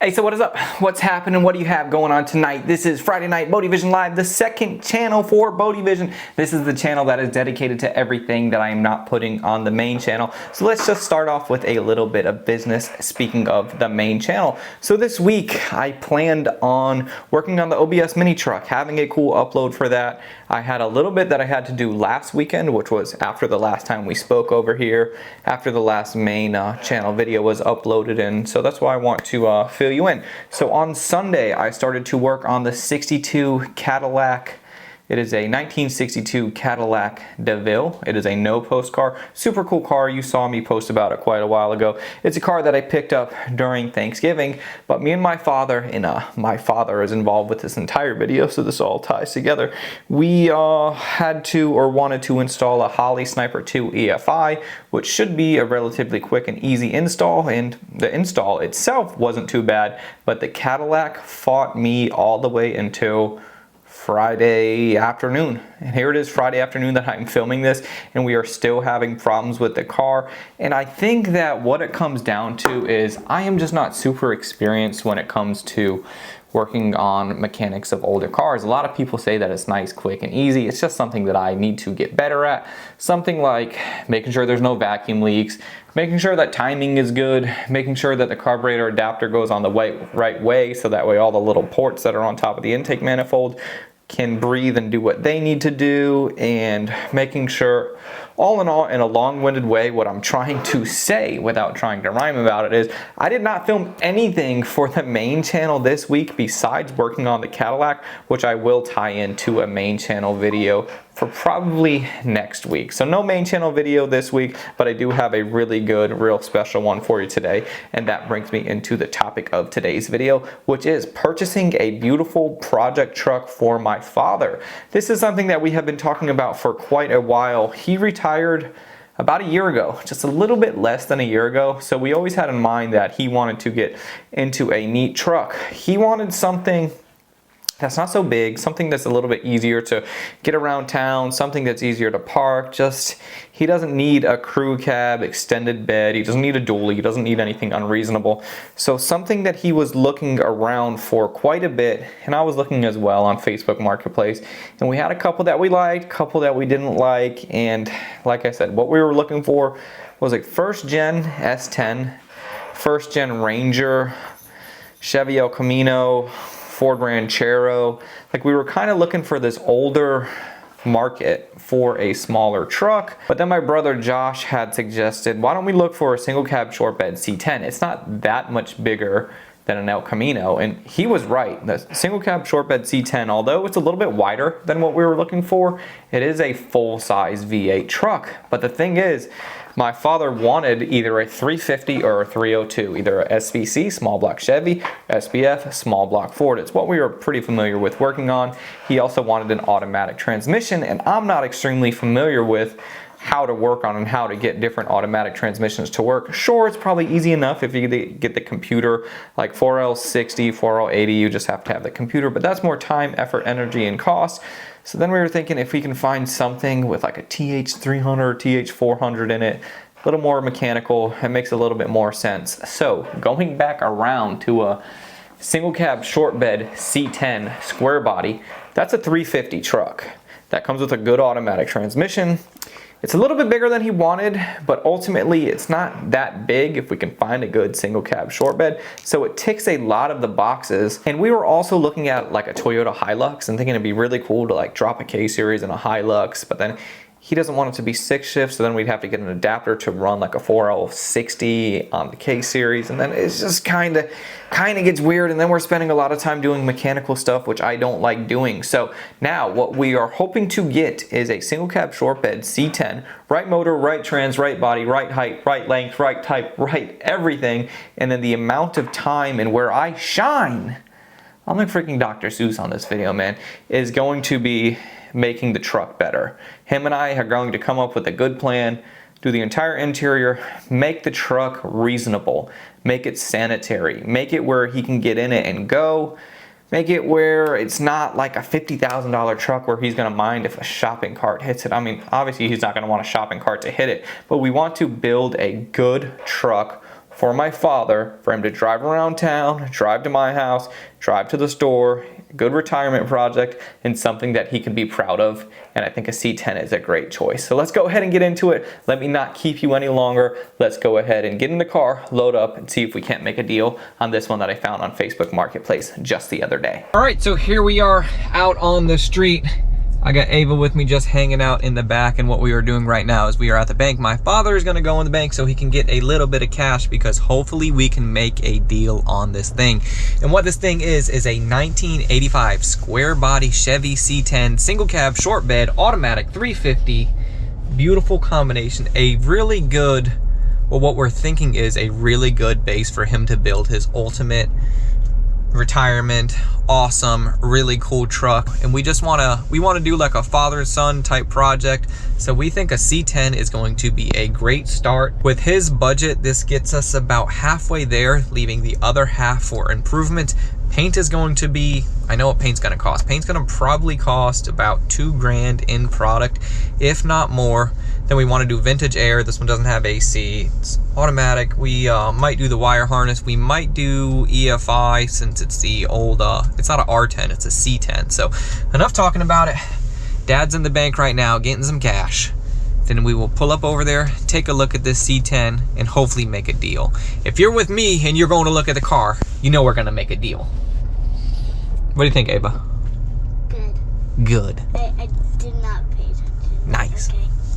Hey, so what is up? What's happening? What do you have going on tonight? This is Friday Night BodeVision Live, the second channel for BodeVision. This is the channel that is dedicated to everything that I am not putting on the main channel. So let's just start off with a little bit of business, speaking of the main channel. So this week, I planned on working on the OBS mini truck, having a cool upload for that. I had a little bit that I had to do last weekend, which was after the last time we spoke over here, after the last main channel video was uploaded, and so that's why I want to fill you in. So on Sunday, I started to work on the 62 Cadillac. It is a 1962 Cadillac DeVille. It is a no-post car. Super cool car. You saw me post about it quite a while ago. It's a car that I picked up during Thanksgiving, but me and my father, and my father is involved with this entire video, so this all ties together. We had to, or wanted to, install a Holley Sniper 2 EFI, which should be a relatively quick and easy install, and the install itself wasn't too bad, but the Cadillac fought me all the way until Friday afternoon. And here it is, Friday afternoon, that I'm filming this, and we are still having problems with the car. And I think that what it comes down to is I am just not super experienced when it comes to working on mechanics of older cars. A lot of people say that it's nice, quick, and easy. It's just something that I need to get better at. Something like making sure there's no vacuum leaks, making sure that timing is good, making sure that the carburetor adapter goes on the right way, so that way all the little ports that are on top of the intake manifold can breathe and do what they need to do, and making sure, all in all, in a long-winded way, what I'm trying to say without trying to rhyme about it is I did not film anything for the main channel this week besides working on the Cadillac, which I will tie into a main channel video for probably next week. So no main channel video this week, but I do have a really good, real special one for you today. And that brings me into the topic of today's video, which is purchasing a beautiful project truck for my father. This is something that we have been talking about for quite a while. He retired about a year ago, just a little bit less than a year ago. So we always had in mind that he wanted to get into a neat truck. He wanted something that's not so big, something that's a little bit easier to get around town, something that's easier to park. Just, he doesn't need a crew cab, extended bed, he doesn't need a dually, he doesn't need anything unreasonable. So something that he was looking around for quite a bit, and I was looking as well on Facebook Marketplace, and we had a couple that we liked, a couple that we didn't like, and like I said, what we were looking for was like first gen S10, first gen Ranger, Chevy El Camino, Ford Ranchero. Like, we were kind of looking for this older market for a smaller truck. But then my brother Josh had suggested, why don't we look for a single cab short bed C10? It's not that much bigger than an El Camino, and he was right. The single cab short bed C10, although it's a little bit wider than what we were looking for, it is a full-size V8 truck. But the thing is, my father wanted either a 350 or a 302, either a SVC, small block Chevy, SBF, small block Ford. It's what we were pretty familiar with working on. He also wanted an automatic transmission, and I'm not extremely familiar with how to work on and how to get different automatic transmissions to work. Sure, it's probably easy enough if you get the computer, like 4L60, 4L80, you just have to have the computer, but that's more time, effort, energy, and cost. So then we were thinking if we can find something with like a TH300 or TH400 in it, a little more mechanical, it makes a little bit more sense. So going back around to a single cab short bed C10 square body, that's a 350 truck. That comes with a good automatic transmission. It's a little bit bigger than he wanted, but ultimately it's not that big if we can find a good single cab short bed. So it ticks a lot of the boxes. And we were also looking at like a Toyota Hilux and thinking it'd be really cool to like drop a K-Series in a Hilux, but then he doesn't want it to be 6 shifts, so then we'd have to get an adapter to run like a 4L60 on the K-Series, and then it's just kind of gets weird, and then we're spending a lot of time doing mechanical stuff, which I don't like doing. So now what we are hoping to get is a single cab short bed C10, right motor, right trans, right body, right height, right length, right type, right everything, and then the amount of time and where I shine, I'm like freaking Dr. Seuss on this video, man, is going to be making the truck better. Him and I are going to come up with a good plan, do the entire interior, make the truck reasonable, make it sanitary, make it where he can get in it and go, make it where it's not like a $50,000 truck where he's going to mind if a shopping cart hits it. I mean, obviously he's not going to want a shopping cart to hit it, but we want to build a good truck for my father, for him to drive around town, drive to my house, drive to the store, good retirement project, and something that he can be proud of. And I think a C10 is a great choice. So let's go ahead and get into it. Let me not keep you any longer. Let's go ahead and get in the car, load up, and see if we can't make a deal on this one that I found on Facebook Marketplace just the other day. All right, so here we are out on the street. I got Ava with me just hanging out in the back, and what we are doing right now is we are at the bank. My father is gonna go in the bank so he can get a little bit of cash because hopefully we can make a deal on this thing. And what this thing is a 1985 square body Chevy C10 single cab short bed automatic 350. Beautiful combination, a really good, well, what we're thinking is a really good base for him to build his ultimate retirement, awesome, really cool truck. And we want to do like a father and son type project. So we think a C10 is going to be a great start. With his budget, this gets us about halfway there, leaving the other half for improvement. Paint is going to be, I know what paint's going to cost. Paint's going to probably cost about $2,000 in product, if not more. Then we want to do vintage air. This one doesn't have AC. It's automatic. We might do the wire harness. We might do EFI since it's the old, it's not an R10, it's a C10. So enough talking about it. Dad's in the bank right now getting some cash. Then we will pull up over there, take a look at this C10, and hopefully make a deal. If you're with me and you're going to look at the car, you know we're going to make a deal. What do you think, Ava? Good. Good. I did not pay attention. Nice.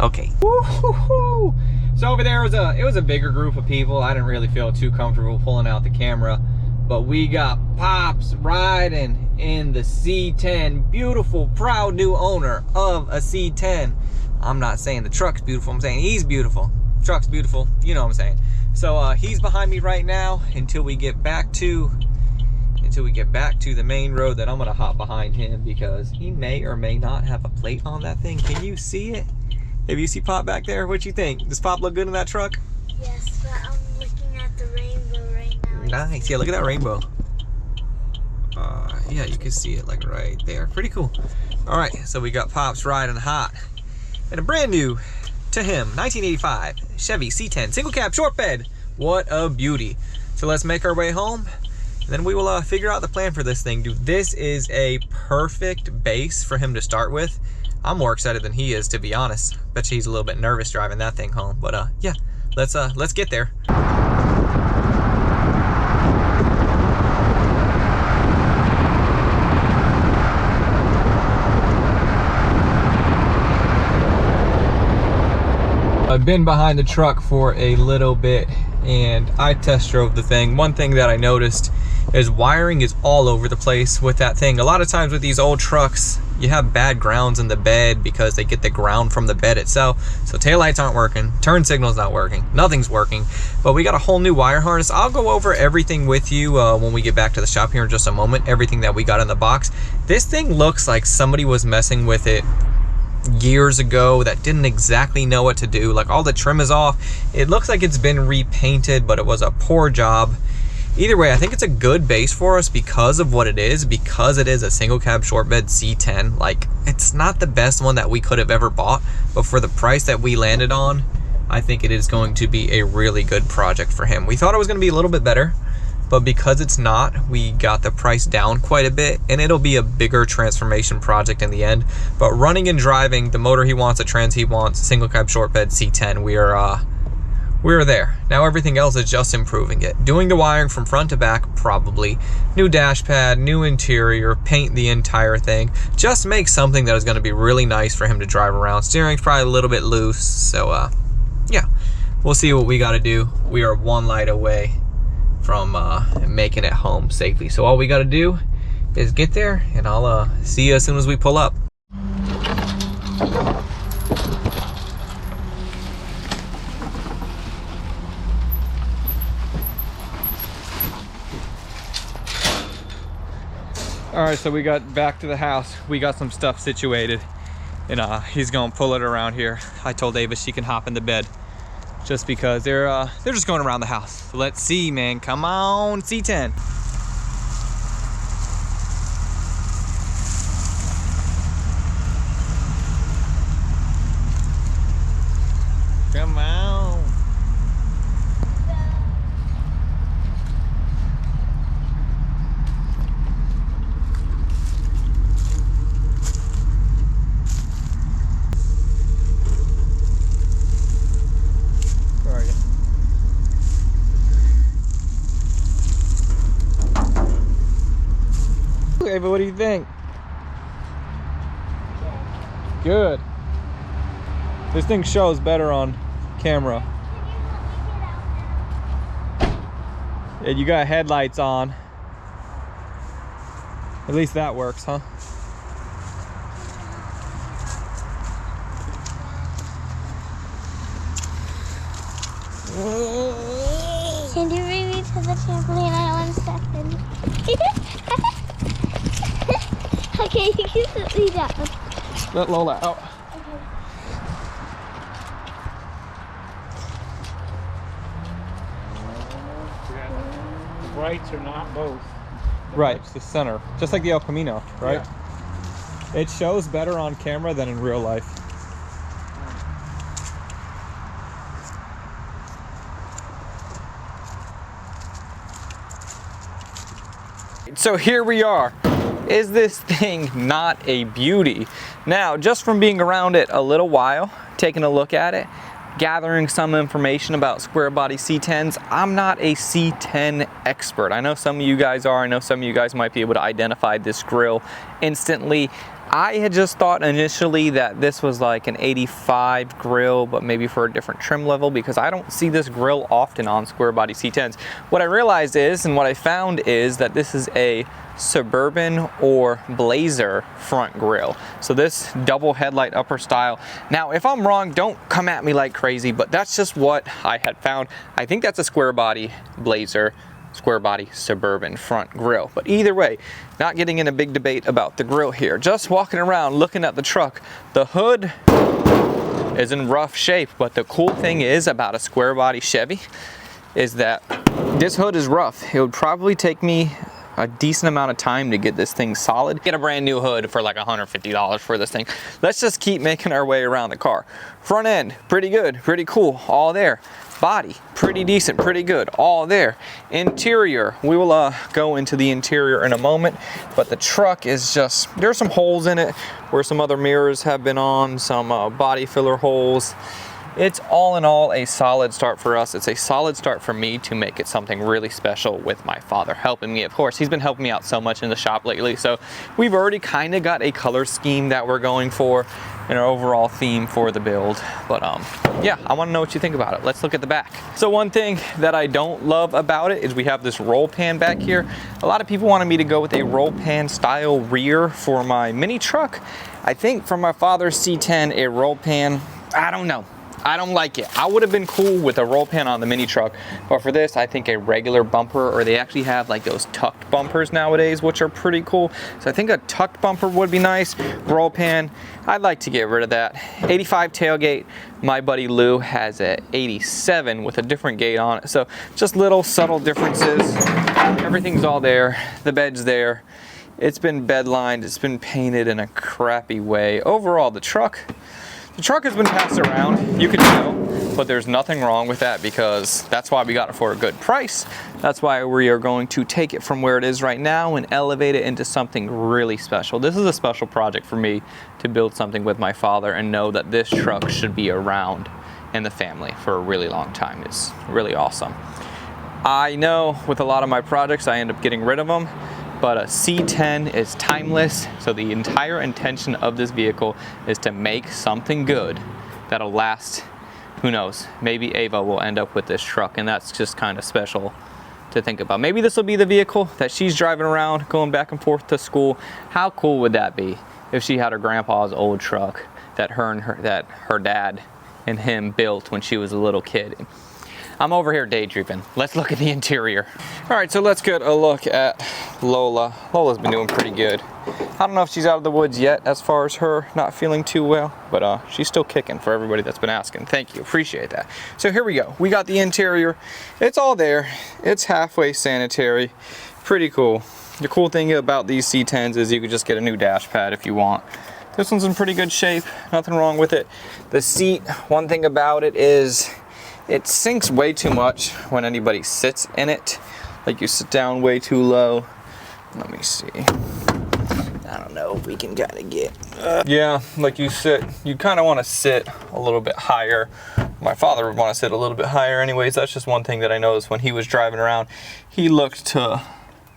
Okay. Woo-hoo-hoo. So over there it was a bigger group of people. I didn't really feel too comfortable pulling out the camera, but we got Pops riding in the C10. Beautiful, proud new owner of a C10. I'm not saying the truck's beautiful, I'm saying he's beautiful. Truck's beautiful, you know what I'm saying. So he's behind me right now until we get back to the main road. Then I'm gonna hop behind him because he may or may not have a plate on that thing. Can you see it? Have you see Pop back there? What you think? Does Pop look good in that truck? Yes, but I'm looking at the rainbow right now. Nice, yeah, look at that rainbow. Yeah, you can see it like right there. Pretty cool. All right, so we got Pops riding hot in a brand new, to him, 1985 Chevy C10 single cab short bed. What a beauty. So let's make our way home, and then we will figure out the plan for this thing. Dude, this is a perfect base for him to start with. I'm more excited than he is, to be honest. Bet you he's a little bit nervous driving that thing home. But yeah, let's get there. I've been behind the truck for a little bit and I test drove the thing. One thing that I noticed is wiring is all over the place with that thing. A lot of times with these old trucks, you have bad grounds in the bed because they get the ground from the bed itself. So taillights aren't working, turn signal's not working, nothing's working. But we got a whole new wire harness. I'll go over everything with you when we get back to the shop here in just a moment, everything that we got in the box. This thing looks like somebody was messing with it years ago that didn't exactly know what to do. Like all the trim is off. It looks like it's been repainted, but it was a poor job. Either way, I think it's a good base for us because of what it is, because it is a single cab short bed C10. Like, it's not the best one that we could have ever bought, but for the price that we landed on, I think it is going to be a really good project for him. We thought it was going to be a little bit better, but because it's not, we got the price down quite a bit, and it'll be a bigger transformation project in the end. But running and driving, the motor he wants, the trans he wants, single cab short bed C10, we're there. Now everything else is just improving it. Doing the wiring from front to back, probably. New dash pad, new interior, paint the entire thing. Just make something that is going to be really nice for him to drive around. Steering's probably a little bit loose, so yeah. We'll see what we got to do. We are one light away from making it home safely. So all we got to do is get there, and I'll see you as soon as we pull up. All right, so we got back to the house. We got some stuff situated, and he's gonna pull it around here. I told Ava she can hop in the bed just because they're just going around the house. So let's see, man. Come on, C10. Come on. Ava, what do you think? Good. This thing shows better on camera. Yeah, you got headlights on. At least that works, huh? Can you bring me to the trampoline? I want 1 second. Okay, you can sit me down. Let Lola out. The brights are not both. Right, it's the center. Just like the El Camino, right? Yeah. It shows better on camera than in real life. So here we are. Is this thing not a beauty? Now, just from being around it a little while, taking a look at it, gathering some information about square body C10s, I'm not a C10 expert. I know some of you guys are. I know some of you guys might be able to identify this grill instantly. I had just thought initially that this was like an 85 grill, but maybe for a different trim level, because I don't see this grill often on square body C10s. What I realized is, and what I found is, that this is a Suburban or Blazer front grill. So this double headlight upper style. Now, if I'm wrong, don't come at me like crazy, but that's just what I had found. I think that's a square body Blazer, square body Suburban front grill. But either way, not getting in a big debate about the grill here. Just walking around looking at the truck. The hood is in rough shape, but the cool thing is about a square body Chevy is that this hood is rough. It would probably take me a decent amount of time to get this thing solid. Get a brand new hood for like $150 for this thing. Let's just keep making our way around the car. Front end, pretty good, pretty cool, all there. Body, pretty decent, pretty good, all there. Interior, we will go into the interior in a moment, but the truck is just, there's some holes in it where some other mirrors have been on, some body filler holes. It's all in all a solid start for us. It's a solid start for me to make it something really special with my father helping me. Of course, he's been helping me out so much in the shop lately. So we've already kind of got a color scheme that we're going for and our overall theme for the build. But yeah, I want to know what you think about it. Let's look at the back. So one thing that I don't love about it is we have this roll pan back here. A lot of people wanted me to go with a roll pan style rear for my mini truck. I think for my father's C10, a roll pan, I don't know. I don't like it. I would have been cool with a roll pan on the mini truck, but for this, I think a regular bumper, or they actually have like those tucked bumpers nowadays, which are pretty cool. So I think a tucked bumper would be nice. Roll pan, I'd like to get rid of that. 85 tailgate. My buddy Lou has a 87 with a different gate on it. So just little subtle differences. Everything's all there. The bed's there. It's been bed lined. It's been painted in a crappy way. Overall, the truck has been passed around, you can tell, but there's nothing wrong with that because that's why we got it for a good price. That's why we are going to take it from where it is right now and elevate it into something really special. This is a special project for me to build something with my father and know that this truck should be around in the family for a really long time. It's really awesome. I know with a lot of my projects, I end up getting rid of them. But a C10 is timeless, so the entire intention of this vehicle is to make something good that'll last, who knows, maybe Ava will end up with this truck, and that's just kind of special to think about. Maybe this will be the vehicle that she's driving around, going back and forth to school. How cool would that be if she had her grandpa's old truck that her dad and him built when she was a little kid? I'm over here daydreaming. Let's look at the interior. All right, so let's get a look at Lola. Lola's been doing pretty good. I don't know if she's out of the woods yet as far as her not feeling too well, but she's still kicking for everybody that's been asking. Thank you, appreciate that. So here we go. We got the interior. It's all there. It's halfway sanitary. Pretty cool. The cool thing about these C10s is you could just get a new dash pad if you want. This one's in pretty good shape. Nothing wrong with it. The seat, one thing about it is it sinks way too much when anybody sits in it. Like you sit down way too low. Let me see. I don't know if we can kind of get... yeah, like you kind of want to sit a little bit higher. My father would want to sit a little bit higher anyways. That's just one thing that I noticed when he was driving around. He looked to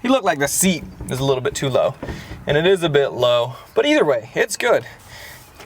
He looked like the seat is a little bit too low, and it is a bit low, but either way, it's good.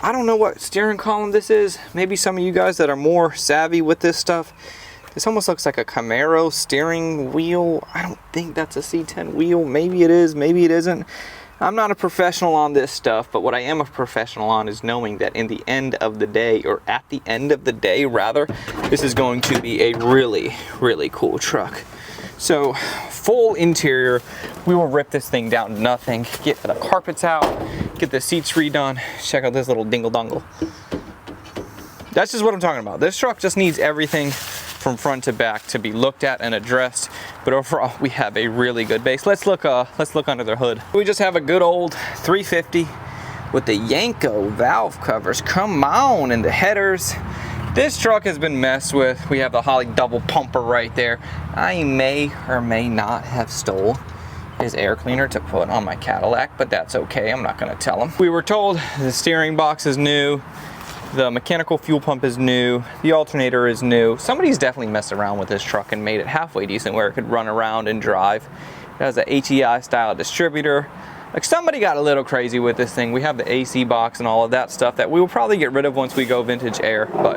I don't know what steering column this is. Maybe some of you guys that are more savvy with this stuff, this almost looks like a Camaro steering wheel. I don't think that's a C10 wheel. Maybe it is, maybe it isn't. I'm not a professional on this stuff, but what I am a professional on is knowing that in the end of the day, or at the end of the day rather, this is going to be a really, really cool truck. So, full interior, we will rip this thing down to nothing, get the carpets out, get the seats redone. Check out this little dingle dongle. That's just what I'm talking about. This truck just needs everything from front to back to be looked at and addressed, but overall we have a really good base. Let's look under the hood. We just have a good old 350 with the Yanko valve covers. Come on, and the headers. This truck has been messed with. We have the Holley double pumper right there. I may or may not have stole his air cleaner to put on my Cadillac, but that's okay. I'm not gonna tell him. We were told the steering box is new, the mechanical fuel pump is new, the alternator is new. Somebody's definitely messed around with this truck and made it halfway decent where it could run around and drive. It has a HEI style distributor. Like, somebody got a little crazy with this thing. We have the AC box and all of that stuff that we will probably get rid of once we go vintage air, but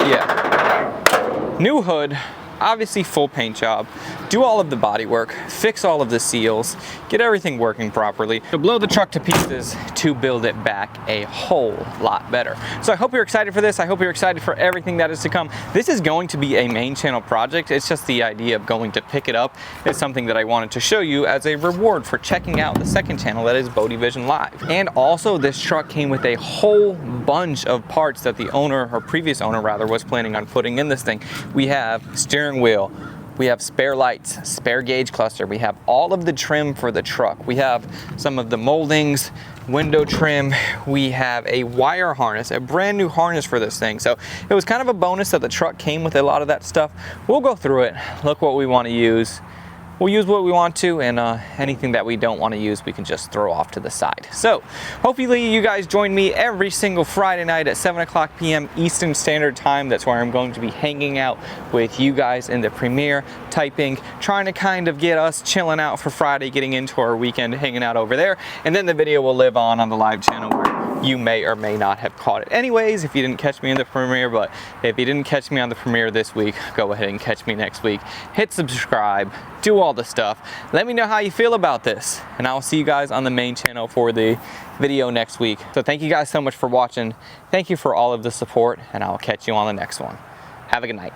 yeah. New hood, obviously full paint job, do all of the body work, fix all of the seals, get everything working properly, to blow the truck to pieces to build it back a whole lot better. So I hope you're excited for this. I hope you're excited for everything that is to come. This is going to be a main channel project. It's just the idea of going to pick it up is something that I wanted to show you as a reward for checking out the second channel that is BodeVision Live. And also, this truck came with a whole bunch of parts that the owner, or previous owner rather, was planning on putting in this thing. We have steering wheel, we have spare lights, spare gauge cluster, we have all of the trim for the truck, we have some of the moldings, window trim, we have a wire harness, a brand new harness for this thing. So it was kind of a bonus that the truck came with a lot of that stuff. We'll go through it, look what we want to use. We'll use what we want to, and anything that we don't want to use, we can just throw off to the side. So hopefully you guys join me every single Friday night at 7 o'clock p.m. Eastern Standard Time. That's where I'm going to be hanging out with you guys in the Premiere, typing, trying to kind of get us chilling out for Friday, getting into our weekend, hanging out over there. And then the video will live on the live channel where you may or may not have caught it anyways if you didn't catch me in the Premiere. But if you didn't catch me on the Premiere this week, go ahead and catch me next week. Hit subscribe, do all the stuff. Let me know how you feel about this, and I will see you guys on the main channel for the video next week. So thank you guys so much for watching. Thank you for all of the support, and I will catch you on the next one. Have a good night.